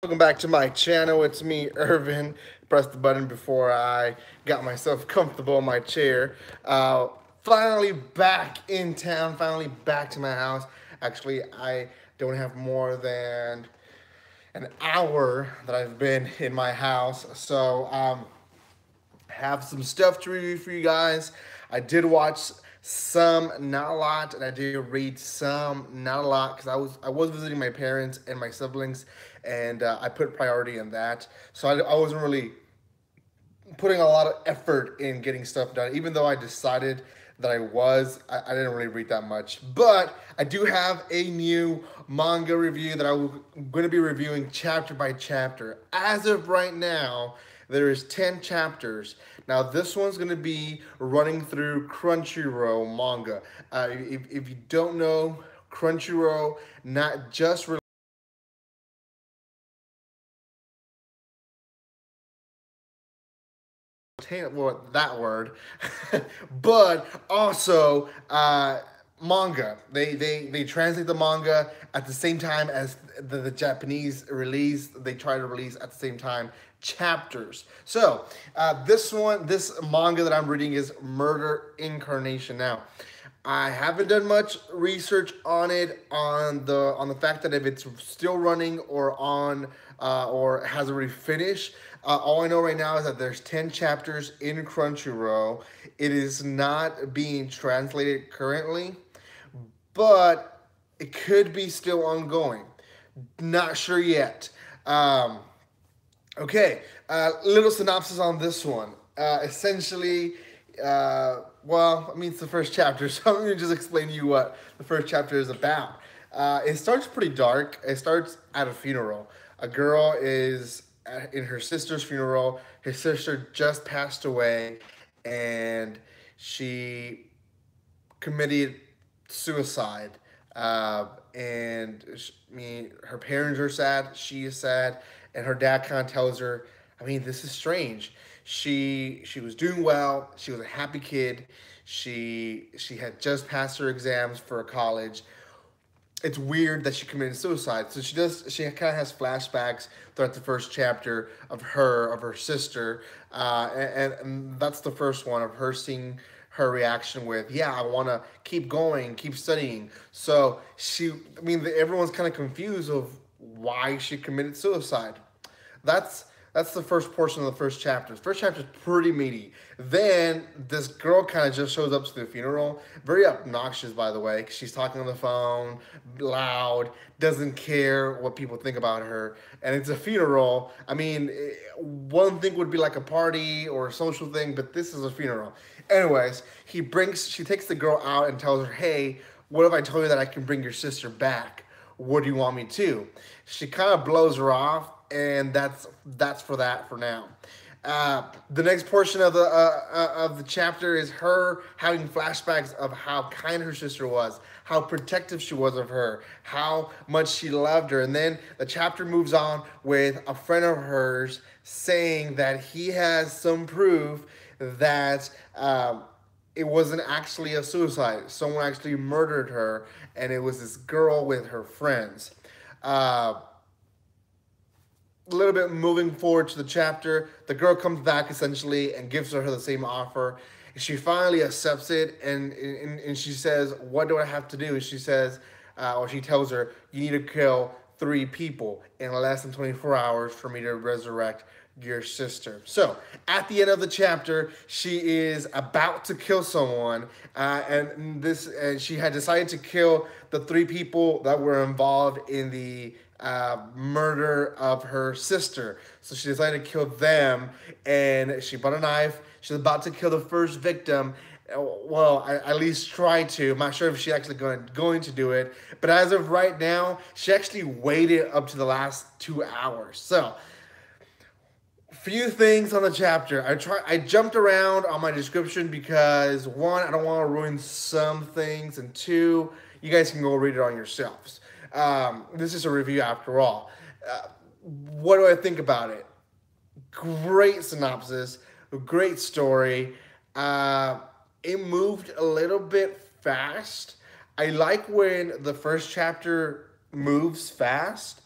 Welcome back to my channel. It's me, Irvin. Pressed the button before I got myself comfortable in my chair. Finally back in town, finally back to my house. Actually, I don't have more than an hour that I've been in my house. So, have some stuff to review for you guys. I did watch some, not a lot, and I did read some, not a lot, because I was visiting my parents and my siblings, and I put priority in that. So I wasn't really putting a lot of effort in getting stuff done. Even though I decided that I didn't really read that much. But I do have a new manga review that I'm going to be reviewing chapter by chapter. As of right now, there is 10 chapters. Now this one's going to be running through Crunchyroll manga. If you don't know, Crunchyroll not just well, that word, but also manga. They translate the manga at the same time as the Japanese release. They try to release at the same time chapters. So this manga that I'm reading is Murder Incarnation. Now, I haven't done much research on it on the fact that if it's still running or has already finished. All I know right now is that there's 10 chapters in Crunchyroll. It is not being translated currently, but it could be still ongoing. Not sure yet. Okay, little synopsis on this one. Essentially, well, I mean, it's the first chapter, so let me just explain to you what the first chapter is about. It starts pretty dark. It starts at a funeral. A girl is in her sister's funeral. His sister just passed away, and she committed suicide. And I mean, her parents are sad. She is sad, and her dad kind of tells her, "I mean, this is strange. She was doing well. She was a happy kid. She had just passed her exams for college. It's weird that she committed suicide." So she kind of has flashbacks throughout the first chapter of her sister, and that's the first one of her seeing her reaction with, yeah, I want to keep going, keep studying. So I mean, everyone's kind of confused of why she committed suicide. That's that's the first portion of the first chapter. The first chapter is pretty meaty. Then this girl kind of just shows up to the funeral. Very obnoxious, by the way, 'cause she's talking on the phone, loud, doesn't care what people think about her. And it's a funeral. I mean, one thing would be like a party or a social thing, but this is a funeral. Anyways, she takes the girl out and tells her, hey, what if I told you that I can bring your sister back? What do you want me to? She kind of blows her off, and that's for that for now. The next portion of the chapter is her having flashbacks of how kind her sister was, how protective she was of her, how much she loved her, and then the chapter moves on with a friend of hers saying that he has some proof that it wasn't actually a suicide. Someone actually murdered her, and it was this girl with her friends. A little bit moving forward to the chapter, the girl comes back essentially and gives her the same offer. She finally accepts it, and she says, "What do I have to do?" And she says, or she tells her, "You need to kill 3 people in less than 24 hours for me to resurrect your sister." So at the end of the chapter, she is about to kill someone, and she had decided to kill the 3 people that were involved in the murder of her sister. So she decided to kill them, and she bought a knife. She's about to kill the first victim. Well, at least try to. I'm not sure if she's actually going to do it. But as of right now, she actually waited up to the last 2 hours. So, few things on the chapter. I jumped around on my description because one, I don't want to ruin some things, and two, you guys can go read it on yourselves. This is a review after all. What do I think about it? Great synopsis, great story. It moved a little bit fast. I like when the first chapter moves fast.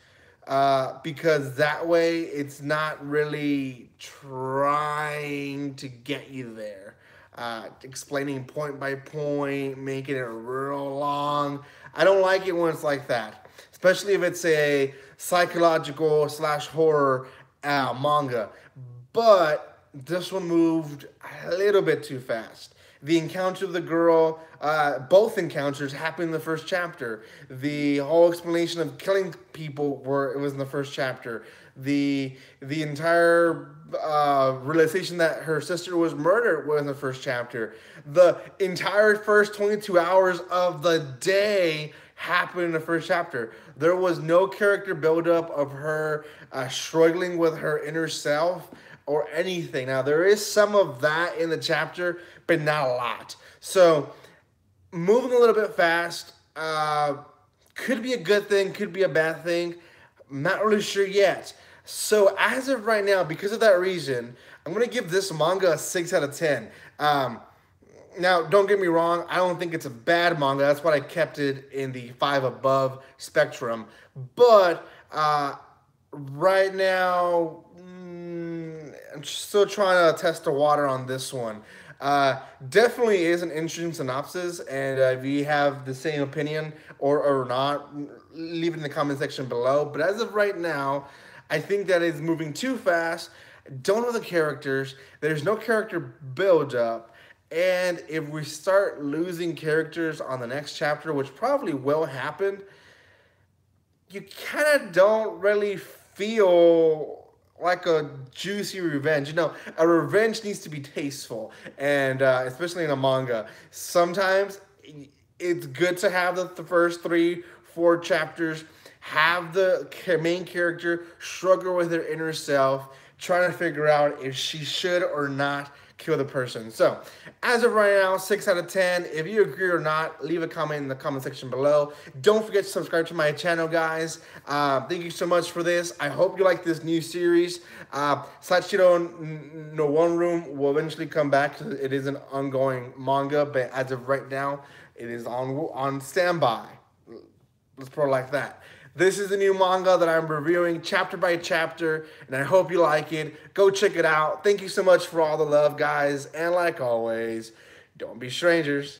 because that way it's not really trying to get you there. Explaining point by point, making it real long. I don't like it when it's like that, especially if it's a psychological slash horror manga. But this one moved a little bit too fast. The encounter of the girl, both encounters happened in the first chapter. The whole explanation of killing people it was in the first chapter. The entire realization that her sister was murdered was in the first chapter. The entire first 22 hours of the day happened in the first chapter. There was no character buildup of her struggling with her inner self or anything. Now, there is some of that in the chapter, but not a lot. So, moving a little bit fast could be a good thing, could be a bad thing. I'm not really sure yet. So, as of right now, because of that reason, I'm going to give this manga a 6 out of 10. Now, don't get me wrong, I don't think it's a bad manga. That's why I kept it in the 5 above spectrum. But right now, I'm still trying to test the water on this one. Definitely is an interesting synopsis, and if you have the same opinion or not, leave it in the comment section below. But as of right now, I think that it's moving too fast. Don't know the characters. There's no character build up. And if we start losing characters on the next chapter, which probably will happen, you kind of don't really feel like a juicy revenge. You know, a revenge needs to be tasteful, and especially in a manga. Sometimes it's good to have the first 3-4 chapters, have the main character struggle with her inner self, trying to figure out if she should or not kill the person. So, as of right now, 6 out of 10. If you agree or not, leave a comment in the comment section below. Don't forget to subscribe to my channel, guys. Thank you so much for this. I hope you like this new series. Sachiro no One Room will eventually come back. It is an ongoing manga, but as of right now, it is on standby. Let's put it like that. This is the new manga that I'm reviewing chapter by chapter, and I hope you like it. Go check it out. Thank you so much for all the love, guys. And like always, don't be strangers.